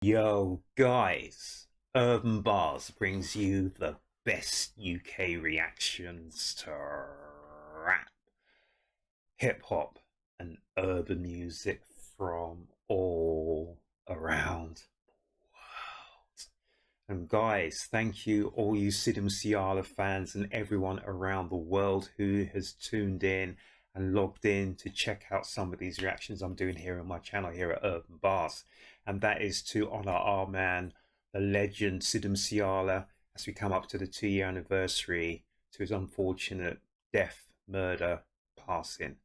Yo, guys, Urb'n Barz brings you the best UK reactions to rap, hip-hop and urban music from all around the world. And guys, thank you all you Sidhu Moose Wala fans and everyone around the world who has tuned in and logged in to check out some of these reactions I'm doing here on my channel here at Urb'n Barz. And that is to honor our man, the legend Sidhu Moose Wala, as we come up to the 2-year anniversary to his unfortunate death, murder, passing.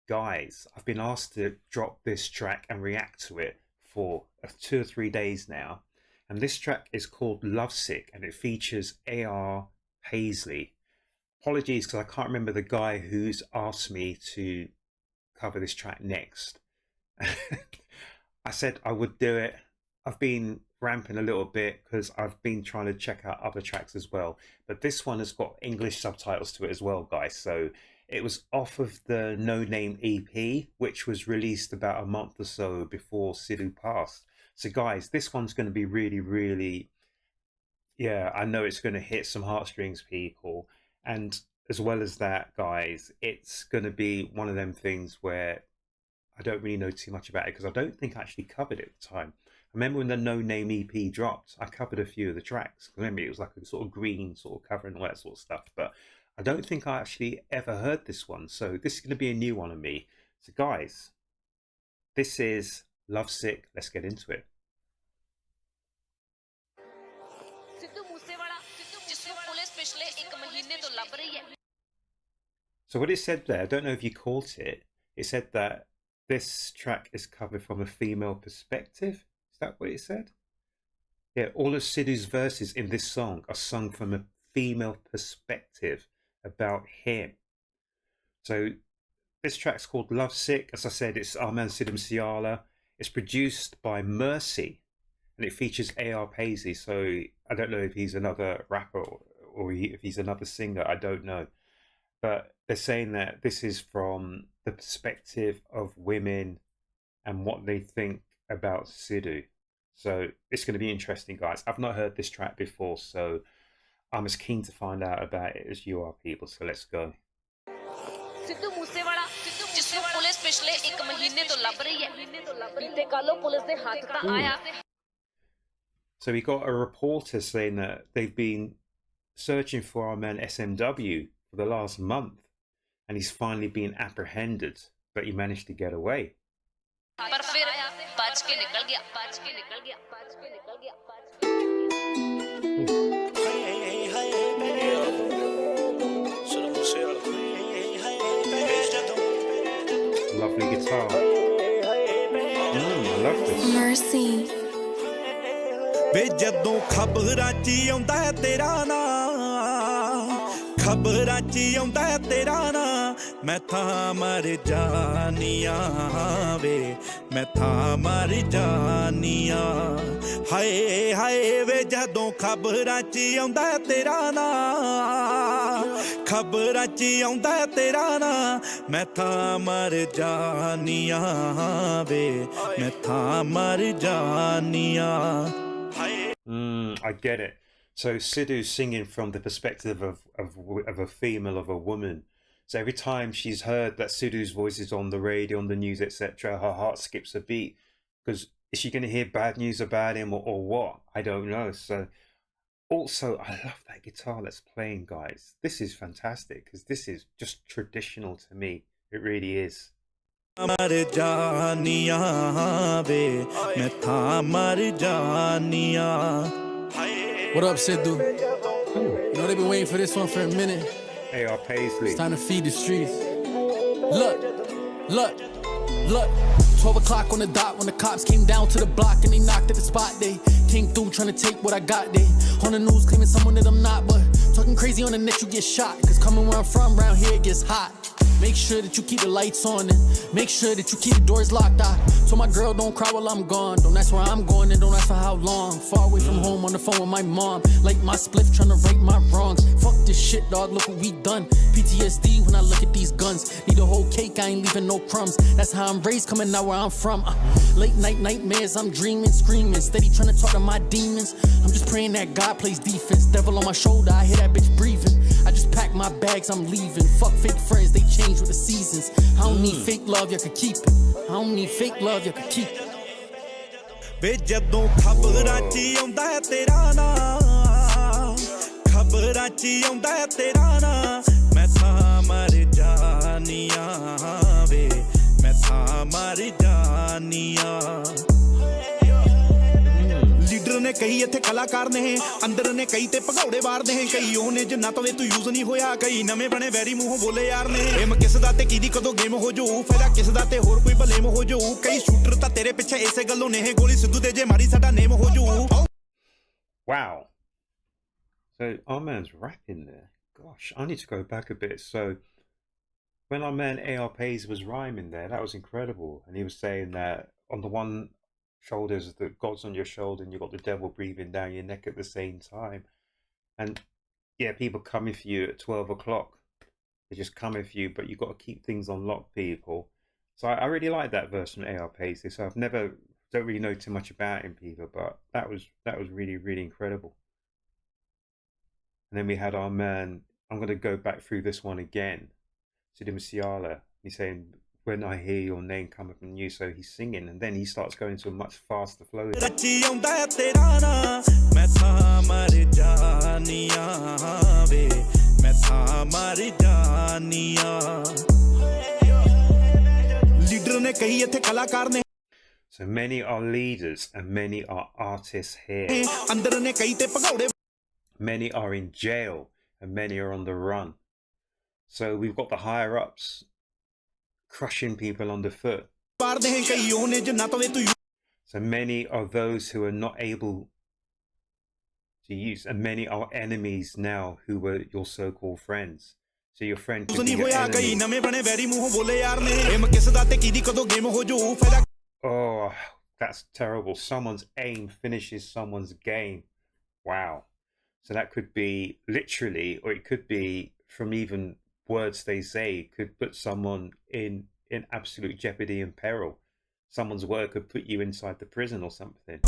Guys, I've been asked to drop this track and react to it for 2 or 3 days now. And this track is called Lovesick and it features Paisley. Apologies because I can't remember the guy who's asked me to cover this track next. I said I would do it. I've been ramping a little bit because I've been trying to check out other tracks as well. But this one has got English subtitles to it as well, guys. So it was off of the No Name EP, which was released about a month or so before Sidhu passed. So guys, this one's going to be really, yeah, I know it's going to hit some heartstrings, people. And as well as that, guys, it's going to be one of them things where I don't really know too much about it because I don't think I actually covered it at the time. I remember when the No Name EP dropped, I covered a few of the tracks. Remember, it was like a sort of green sort of cover and all that sort of stuff. But I don't think I actually ever heard this one. So this is going to be a new one on me. So guys, this is Lovesick. Let's get into it. So what it said there, I don't know if you caught it. It said that this track is covered from a female perspective. Is that what it said? Yeah, all of Sidhu's verses in this song are sung from a female perspective about him. So this track's called Lovesick. As I said, it's our man Sidhu Moose Wala. It's produced by Mercy and it features Paisley. So I don't know if he's another rapper or if he's another singer. I don't know. But they're saying that this is from the perspective of women and what they think about Sidhu. So it's going to be interesting, guys. I've not heard this track before, so I'm as keen to find out about it as you are, people. So let's go. Sidhu Moose Wala, जिसको police पिछले 1 महीने तो लब रही है, बीते कालों police दे हाथ तक आया. So we got a reporter saying that they've been searching for our man SMW for the last month. And he's finally been apprehended, but he managed to get away. Lovely guitar. I love this. Mercy. खबरां च आउंदा तेरा ना मैं थां मर जानिया वे मैं थां मर जानिया हाय हाय वे जदों खबरां च आउंदा तेरा ना खबरां च आउंदा तेरा ना मैं थां मर जानिया वे मैं थां मर जानिया. I get it. So Sidhu's singing from the perspective of a female, of a woman. So every time she's heard that Sidhu's voice is on the radio, on the news, etc., her heart skips a beat. Because is she going to hear bad news about him or what? I don't know. So also, I love that guitar that's playing, guys. This is fantastic because this is just traditional to me. It really is. What up, Sidhu? You know they've been waiting for this one for a minute. Paisley. It's time to feed the streets. Look. 12 o'clock on the dot when the cops came down to the block and they knocked at the spot. They came through trying to take what I got. They on the news claiming someone that I'm not, but talking crazy on the net you get shot. Cause coming where I'm from, round here it gets hot. Make sure that you keep the lights on and make sure that you keep the doors locked. I told my girl don't cry while I'm gone. Don't ask where I'm going and don't ask for how long. Far away from home on the phone with my mom. Like my spliff trying to right my wrongs. Fuck this shit, dog, look what we done. PTSD when I look at these guns. Need a whole cake, I ain't leaving no crumbs. That's how I'm raised, coming out where I'm from. Late night nightmares, I'm dreaming, screaming. Steady trying to talk to my demons. I'm just praying that God plays defense. Devil on my shoulder, I hear that bitch breathing. I just pack my bags, I'm leaving. Fuck fake friends, they change with the seasons. I don't need fake love, you could keep it. I don't need fake love, you could keep it. ਵੇ ਜਦੋਂ ਖਬਰਾਂ 'ਚ ਆਉਂਦਾ ਹੈ ਤੇਰਾ ਨਾਂ ਖਬਰਾਂ 'ਚ ਆਉਂਦਾ ਹੈ ਤੇਰਾ ਨਾਂ ਮੈਂ ਤਾਂ ਮਰ ਜਾਨੀਆਂ ਵੇ ਮੈਂ ਤਾਂ ਮਰ ਜਾਨੀਆਂ ਲੀਡਰ ਨੇ ਕਈ ਇੱਥੇ ਕਲਾਕਾਰ ਨੇ ਅੰਦਰ ਨੇ ਕਈ ਤੇ ਭਗੌੜੇ ਵਾਰਦੇ ਹੈ ਕਈ ਉਹਨੇ ਜਿੰਨਾ ਤਵੇ ਤੂੰ ਯੂਜ਼ ਨਹੀਂ ਹੋਇਆ ਕਈ ਨਵੇਂ ਬਣੇ ਵੈਰੀ ਮੂੰਹੋਂ ਬੋਲੇ ਯਾਰ ਨੇ ਏਮ ਕਿਸ ਦਾ ਤੇ ਕਿਹਦੀ ਕਦੋਂ ਗੇਮ ਹੋ ਜਾਊ ਫਾਇਦਾ ਕਿਸ ਦਾ ਤੇ ਹੋਰ ਕੋਈ ਭਲੇਮ ਹੋ ਜਾਊ ਕਈ ਸ਼ੂਟਰ ਤਾਂ ਤੇਰੇ ਪਿੱਛੇ ਇਸੇ ਗੱਲੋਂ ਨੇ ਗੋਲੀ ਸਿੱਧੂ ਤੇ ਜੇ ਮਾਰੀ ਸਾਡਾ ਨੇਮ ਹੋ ਜਾਊ Wow. So our man's rapping there. Gosh, I need to go back a bit. So when our man AR Paisley was rhyming there, that was incredible. And he was saying that on the one shoulders, the God's on your shoulder, and you've got the devil breathing down your neck at the same time. And yeah, people coming for you at 12 o'clock. They're just coming for you, but you've got to keep things on lock, people. So I really like that verse from AR Paisley. So don't really know too much about him, people, but that was really, really incredible. And then we had our man, I'm going to go back through this one again, Sidhu Moose Wala. He's saying, when I hear your name coming from you, so he's singing, and then he starts going to a much faster flow. So many are leaders and many are artists here. Many are in jail and many are on the run. So we've got the higher ups crushing people underfoot. So many are those who are not able to use, and many are enemies now who were your so-called friends. So your friend could be your enemy. Oh, that's terrible. Someone's aim finishes someone's game. Wow. So that could be literally, or it could be from even words they say, could put someone in absolute jeopardy and peril. Someone's word could put you inside the prison or something.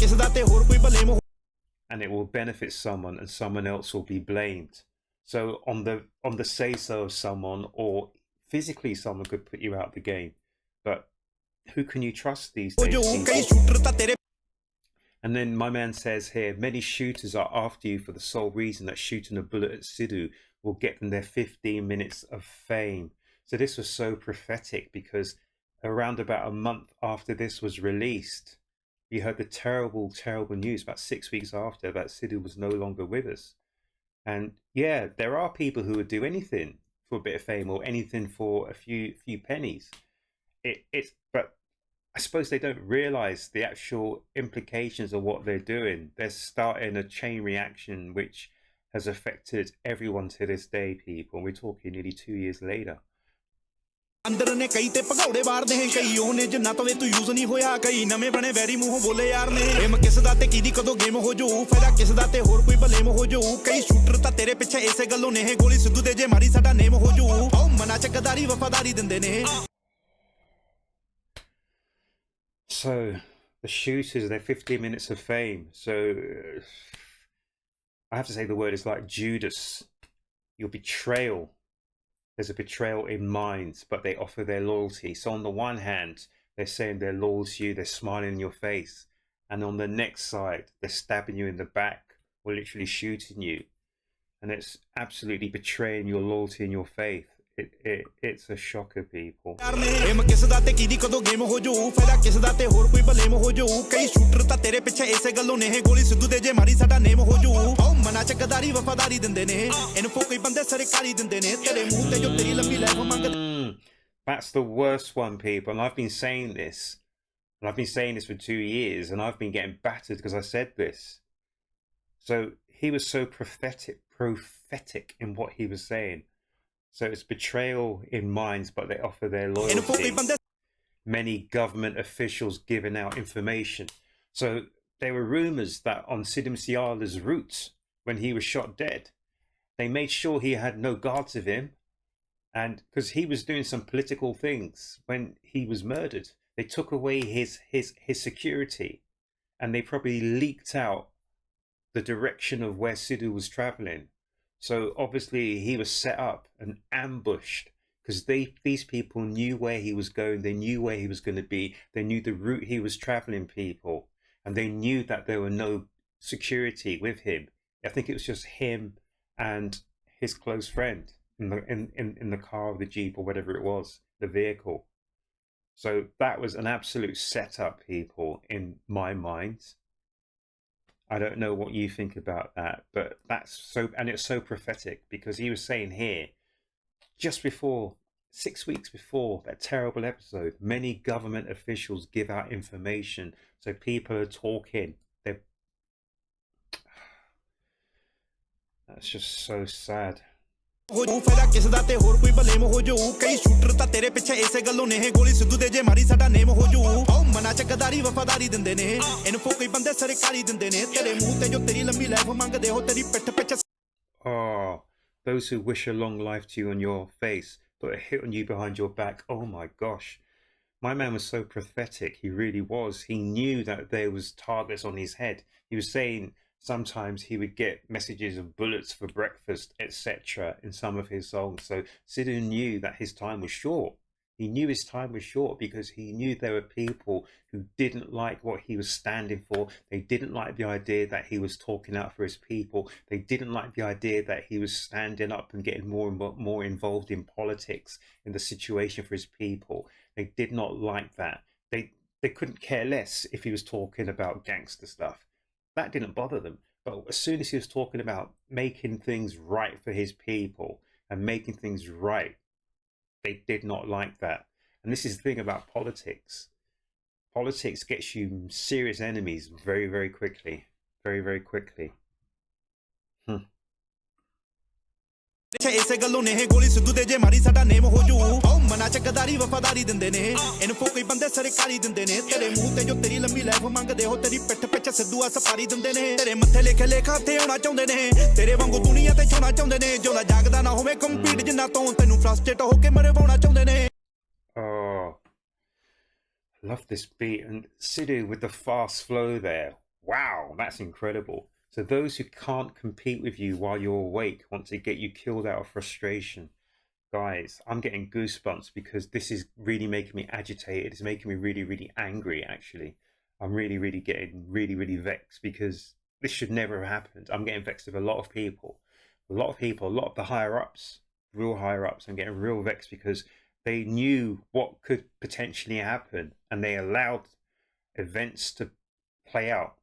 And it will benefit someone and someone else will be blamed. So on the say-so of someone, or physically someone could put you out the game. But who can you trust these days? And then my man says here, many shooters are after you for the sole reason that shooting a bullet at Sidhu will get them their 15 minutes of fame. So this was so prophetic because around about a month after this was released, we heard the terrible, terrible news about 6 weeks after that Sidhu was no longer with us. And yeah, there are people who would do anything for a bit of fame or anything for a few pennies. But I suppose they don't realize the actual implications of what they're doing. They're starting a chain reaction which has affected everyone to this day, people. We're talking nearly 2 years later. ਅੰਦਰ ਨੇ ਕਈ ਤੇ ਭਗੌੜੇ ਵਾਰਦੇ ਹੈ ਕਈ ਉਹਨੇ ਜਿੰਨਾ ਤਵੇ ਤੂੰ ਯੂਜ਼ ਨਹੀਂ ਹੋਇਆ ਕਈ ਨਵੇਂ ਬਣੇ ਵੈਰੀ ਮੂੰਹੋਂ ਬੋਲੇ ਯਾਰ ਨੇ ਏਮ ਕਿਸ ਦਾ ਤੇ ਕਿਹਦੀ ਕਦੋਂ ਗੇਮ ਹੋ ਜਾਊ ਫਾਇਦਾ ਕਿਸ ਦਾ ਤੇ ਹੋਰ ਕੋਈ ਭਲੇਮ ਹੋ ਜਾਊ ਕਈ ਸ਼ੂਟਰ ਤਾਂ ਤੇਰੇ ਪਿੱਛੇ ਇਸੇ ਗੱਲੋਂ ਨੇ ਗੋਲੀ ਸਿੱਧੂ ਤੇ ਜੇ ਮਾਰੀ ਸਾਡਾ ਨੇਮ ਹੋ ਜਾਊ ਆਓ ਮਨਾਂ ਚ ਗਦਾਰੀ ਵਫਾਦਾਰੀ ਦਿੰਦੇ ਨੇ So the shooters, they're 15 minutes of fame. So I have to say the word is like Judas. Your betrayal. There's a betrayal in mind, but they offer their loyalty. So on the one hand, they're saying they're loyal to you, they're smiling in your face. And on the next side, they're stabbing you in the back or literally shooting you. And it's absolutely betraying your loyalty and your faith. It's a shocker, people. That's the worst one, people. And I've been saying this. And I've been saying this for 2 years. And I've been getting battered because I said this. So he was so prophetic in what he was saying. So it's betrayal in minds, but they offer their loyalty. Many government officials giving out information. So there were rumors that on Sidhu Moose Wala's route, when he was shot dead, they made sure he had no guards with him. And because he was doing some political things when he was murdered, they took away his security, and they probably leaked out the direction of where Sidhu was traveling. So obviously he was set up and ambushed, because these people knew where he was going, they knew where he was going to be, they knew the route he was traveling, people, and they knew that there were no security with him. I think it was just him and his close friend in the car or the Jeep or whatever it was, the vehicle. So that was an absolute setup, people, in my mind. I don't know what you think about that, but that's so, and it's so prophetic, because he was saying here, just before, 6 weeks before that terrible episode, many government officials give out information. So people are talking. That's just so sad. ਕਿਸੇ ਦਾ ਤੇ ਹੋਰ ਕੋਈ blame ਹੋ ਜਾਊ ਕਈ shooter ਤਾਂ ਤੇਰੇ ਪਿੱਛੇ ਇਸੇ ਗੱਲੋਂ ਨੇ ਗੋਲੀ ਸਿੱਧੂ ਦੇ ਜੇ ਮਾਰੀ ਸਾਡਾ ਨੇਮ ਹੋ ਜਾਊ ਆਓ ਮਨਾ ਚ ਗਦਾਰੀ ਵਫਾਦਾਰੀ ਦਿੰਦੇ ਨੇ ਇਨਫੋ ਕੋਈ ਬੰਦੇ ਸਰਕਾਰੀ ਦਿੰਦੇ ਨੇ ਤੇਰੇ ਮੂੰਹ ਤੇ ਜੋ ਤੇਰੀ ਲੰਮੀ ਲਾਈਫ ਮੰਗਦੇ ਹੋ ਤੇਰੀ ਪਿੱਠ ਪਿੱਛੇ Oh, those who wish a long life to you on your face but a hit on you behind your back. Oh my gosh, my man was so prophetic. He really was. He knew that there was targets on his head. He was saying sometimes he would get messages of bullets for breakfast, etc. in some of his songs. So Sidhu knew that his time was short. He knew his time was short because he knew there were people who didn't like what he was standing for. They didn't like the idea that he was talking out for his people. They didn't like the idea that he was standing up and getting more and more involved in politics, in the situation for his people. They did not like that. They couldn't care less if he was talking about gangster stuff. That didn't bother them. But as soon as he was talking about making things right for his people and making things right, they did not like that. And this is the thing about politics. Politics gets you serious enemies very, very quickly. Very, very quickly. ਇਸੇ ਗੱਲੋਂ ਨੇ ਗੋਲੀ ਸਿੱਧੂ ਦੇ ਜੇ ਮਾਰੀ ਸਾਡਾ ਨੇਮ ਹੋ ਜਾਊ ਆਓ ਮਨਾ ਚ ਗਦਾਰੀ ਵਫਾਦਾਰੀ ਦਿੰਦੇ ਨੇ ਇਨਫੋ ਕੋਈ ਬੰਦੇ ਸਰਕਾਰੀ ਦਿੰਦੇ ਨੇ ਤੇਰੇ ਮੂੰਹ ਤੇ ਜੋ ਤੇਰੀ ਲੰਮੀ ਲਾਈਫ ਮੰਗਦੇ ਹੋ ਤੇਰੀ ਪਿੱਠ ਪਿੱਛੇ ਸਿੱਧੂ ਆ ਸਪਾਰੀ ਦਿੰਦੇ ਨੇ ਤੇਰੇ ਮੱਥੇ ਲਿਖੇ ਲੇਖਾ ਤੇ ਆਉਣਾ ਚਾਹੁੰਦੇ ਨੇ ਤੇਰੇ ਵਾਂਗੂ ਦੁਨੀਆ ਤੇ ਛੋਣਾ ਚਾਹੁੰਦੇ ਨੇ ਜੋ ਜਾਗਦਾ ਨਾ ਹੋਵੇ ਕੰਪੀਟ ਜਿੰਨਾ ਤੋਂ ਤੈਨੂੰ ਫਰਸਟ੍ਰੇਟ ਹੋ ਕੇ ਮਰਵਾਉਣਾ ਚਾਹੁੰਦੇ ਨੇ Oh, I love this beat, and Sidhu with the fast flow there. Wow, that's incredible. So those who can't compete with you while you're awake want to get you killed out of frustration. Guys, I'm getting goosebumps because this is really making me agitated. It's making me really, really angry, actually. I'm really, really getting really vexed because this should never have happened. I'm getting vexed with a lot of people. A lot of the higher-ups, real higher-ups. I'm getting real vexed because they knew what could potentially happen and they allowed events to play out.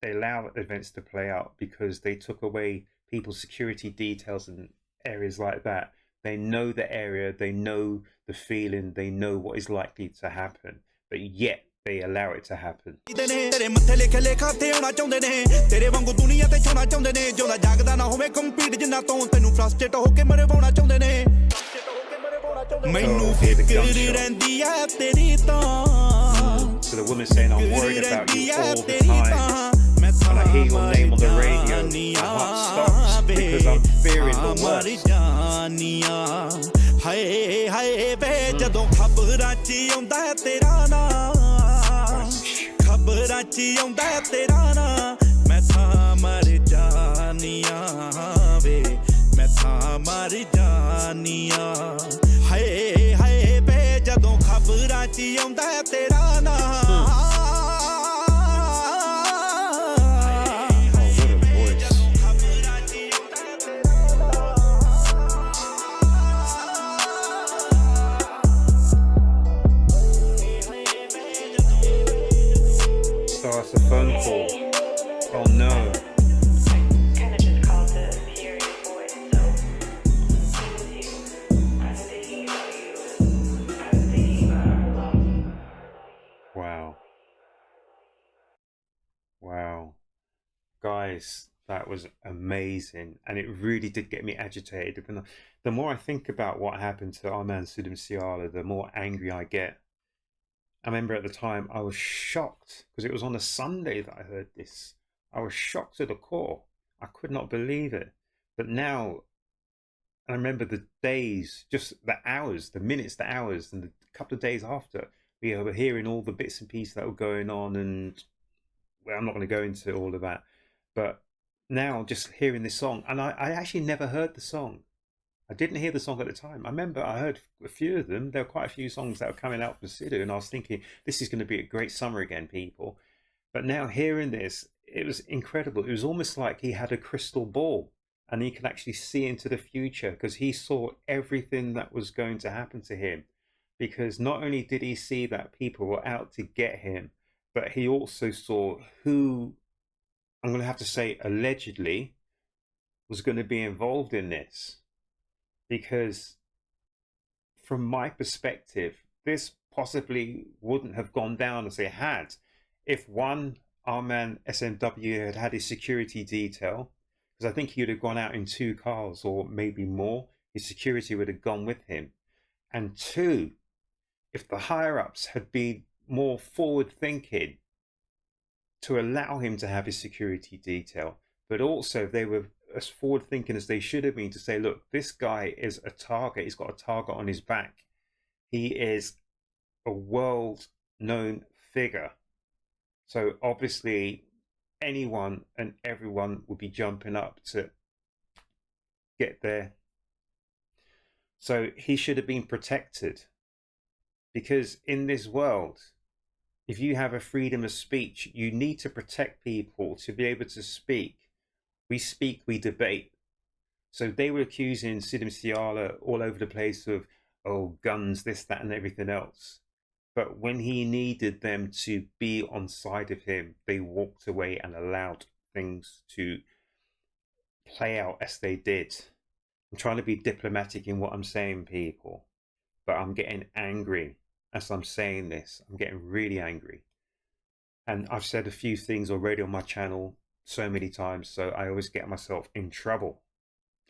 They allow events to play out because they took away people's security details and areas like that. They know the area, they know the feeling, they know what is likely to happen, but yet they allow it to happen. ਤੇਰੇ ਮੱਥੇ ਲਿਖੇ ਲੇਖਾ ਤੇ ਆਉਣਾ ਚਾਹੁੰਦੇ ਨੇ ਤੇਰੇ ਵਾਂਗੂ ਦੁਨੀਆ ਤੇ ਛੋਣਾ ਚਾਹੁੰਦੇ ਨੇ ਜੋ ਜਾਗਦਾ ਨਾ ਹੋਵੇ ਕੰਪੀਟ ਜਿੰਨਾ ਤੋਂ ਤੈਨੂੰ ਫਰਸਟ੍ਰੇਟ ਹੋ ਕੇ ਮਰਵਾਉਣਾ ਚਾਹੁੰਦੇ ਨੇ ਮੈਨੂੰ ਫਿਕਰ ਰਹਿੰਦੀ ਐ ਤੇਰੀ ਤਾਂ So the woman saying, I'm worried about you all the time. When I hear your name on the radio, my heart stops because I'm fearing the worst. ਹਾਏ ਹਾਏ ਵੇ ਜਦੋਂ ਖਬਰਾਂ 'ਚ ਆਉਂਦਾ ਤੇਰਾ ਨਾਂ ਖਬਰਾਂ 'ਚ ਆਉਂਦਾ ਤੇਰਾ ਨਾਂ ਮੈਂ ਤਾਂ ਮਰ ਜਾਨੀਆਂ ਵੇ ਮੈਂ ਤਾਂ ਮਰ ਜਾਨੀਆਂ ਹਾਏ ਹਾਏ ਵੇ ਜਦੋਂ ਖਬਰਾਂ 'ਚ ਆਉਂਦਾ ਤੇਰਾ ਨਾਂ Oh, it's a phone call. Oh no. Wow. Wow. Guys, That was amazing, and it really did get me agitated. And the more I think about what happened to our man Sidhu Moose Wala, the more angry I get. I remember at the time I was shocked because it was on a Sunday that I heard this. I was shocked to the core. I could not believe it. But now I remember the days, just the hours, the minutes, the hours, and the couple of days after, we were hearing all the bits and pieces that were going on. And well, I'm not going to go into all of that, but now just hearing this song, and I actually never heard the song. I didn't hear the song at the time. I remember I heard a few of them. There were quite a few songs that were coming out from Sidhu, and I was thinking, this is going to be a great summer again, people. But now hearing this, it was incredible. It was almost like he had a crystal ball and he could actually see into the future because he saw everything that was going to happen to him. Because not only did he see that people were out to get him, but he also saw who, I'm going to have to say allegedly, was going to be involved in this. Because from my perspective, this possibly wouldn't have gone down as it had if one, our man SMW had had his security detail, because I think he would have gone out in 2 cars or maybe more. His security would have gone with him. And 2, if the higher ups had been more forward thinking to allow him to have his security detail, but also they were as forward thinking as they should have been to say, look, this guy is a target. He's got a target on his back. He is a world known figure. So obviously anyone and everyone would be jumping up to get there. So he should have been protected, because in this world, if you have a freedom of speech, you need to protect people to be able to speak. We speak, we debate. So they were accusing Sidhu Moose Wala all over the place of, oh, guns, this, that, and everything else. But when he needed them to be on side of him, they walked away and allowed things to play out as they did. I'm trying to be diplomatic in what I'm saying, people, but I'm getting angry as I'm saying this. I'm getting really angry. And I've said a few things already on my channel so many times, so I always get myself in trouble.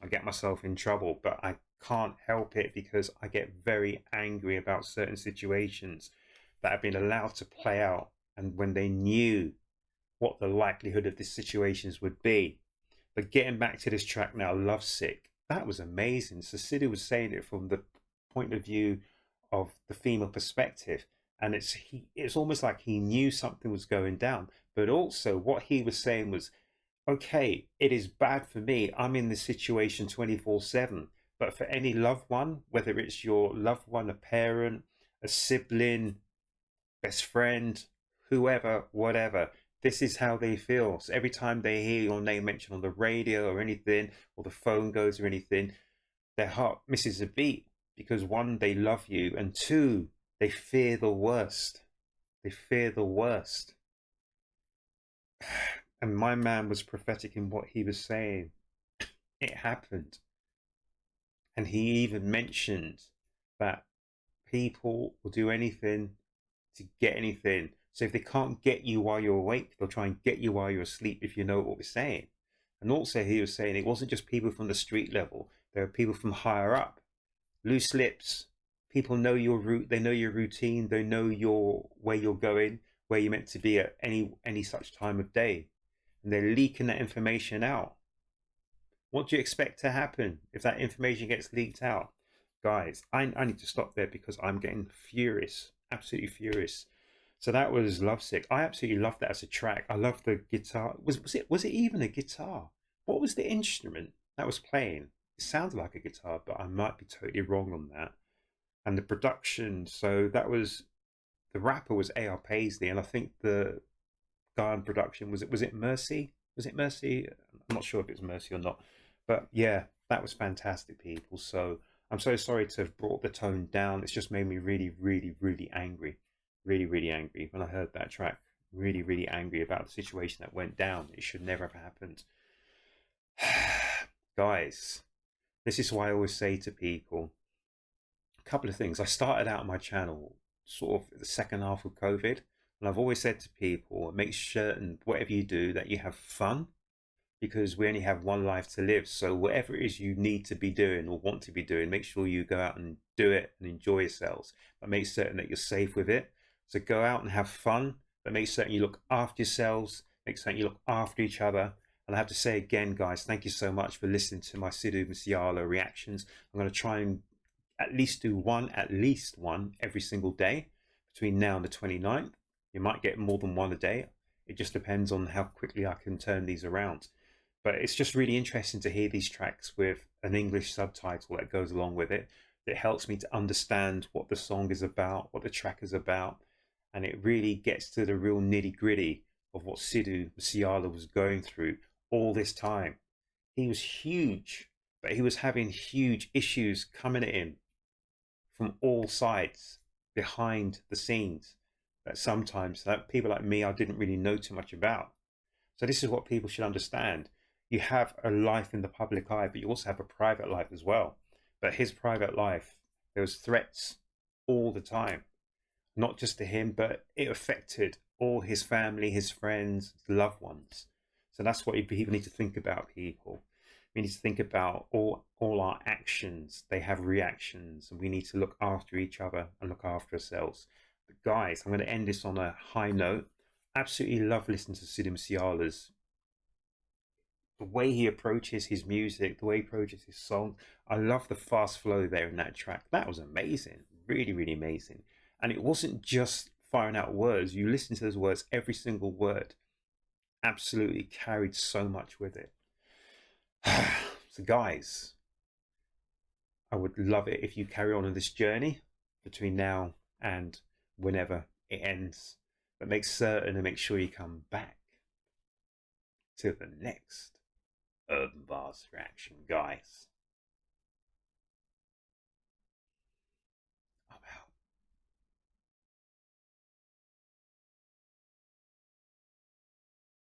I get myself in trouble, but I can't help it because I get very angry about certain situations that have been allowed to play out, and when they knew what the likelihood of these situations would be. But getting back to this track now, Lovesick, that was amazing. So Sidhu was saying it from the point of view of the female perspective, and it's almost like he knew something was going down. But also what he was saying was, okay, it is bad for me, I'm in this situation 24/7, but for any loved one, whether it's your loved one, a parent, a sibling, best friend, whoever, whatever, this is how they feel. So every time they hear your name mentioned on the radio or anything, or the phone goes or anything, their heart misses a beat, because 1, they love you, and 2, they fear the worst. They fear the worst. And my man was prophetic in what he was saying. It happened. And he even mentioned that people will do anything to get anything. So if they can't get you while you're awake, they'll try and get you while you're asleep, if you know what we're saying. And also he was saying it wasn't just people from the street level. There are people from higher up. Loose lips. People know your route. They know your routine. They know where you're going, where you're meant to be at any such time of day. And they're leaking that information out. What do you expect to happen if that information gets leaked out? Guys, I need to stop there because I'm getting furious, absolutely furious. So that was Lovesick. I absolutely loved that as a track. I love the guitar. Was it even a guitar? What was the instrument that was playing? It sounded like a guitar, but I might be totally wrong on that. And the production, so that was, the rapper was A.R. Paisley, and I think the guy on production, was it Mercy? Was it Mercy? I'm not sure if it was Mercy or not. But yeah, that was fantastic, people. So I'm so sorry to have brought the tone down. It's just made me really, really, really angry. Really, really angry when I heard that track. Really, really angry about the situation that went down. It should never have happened. Guys, this is why I always say to people, a couple of things. I started out my channel sort of the second half of COVID, and I've always said to people, make certain whatever you do that you have fun, because we only have one life to live. So whatever it is you need to be doing or want to be doing, make sure you go out and do it and enjoy yourselves, but make certain that you're safe with it. So go out and have fun, but make certain you look after yourselves, make certain you look after each other. And I have to say again, guys, thank you so much for listening to my Sidhu Moose Wala reactions. I'm going to try and at least one every single day between now and the 29th. You might get more than one a day. It just depends on how quickly I can turn these around. But it's just really interesting to hear these tracks with an English subtitle that goes along with it. It helps me to understand what the song is about, what the track is about, and it really gets to the real nitty gritty of what Sidhu Moose Wala was going through all this time. He was huge, but he was having huge issues coming at him from all sides, behind the scenes, that sometimes that people like me, I didn't really know too much about. So this is what people should understand. You have a life in the public eye, but you also have a private life as well. But his private life, there was threats all the time, not just to him, but it affected all his family, his friends, his loved ones. So that's what people need to think about, people. We need to think about all our actions. They have reactions, and we need to look after each other and look after ourselves. But guys, I'm going to end this on a high note. Absolutely love listening to Sidhu Moose Wala's. The way he approaches his music, the way he approaches his song. I love the fast flow there in that track. That was amazing. Really, really amazing. And it wasn't just firing out words. You listen to those words, every single word absolutely carried so much with it. So guys, I would love it if you carry on this journey between now and whenever it ends, but make certain and make sure you come back to the next Urb'n Barz reaction, guys.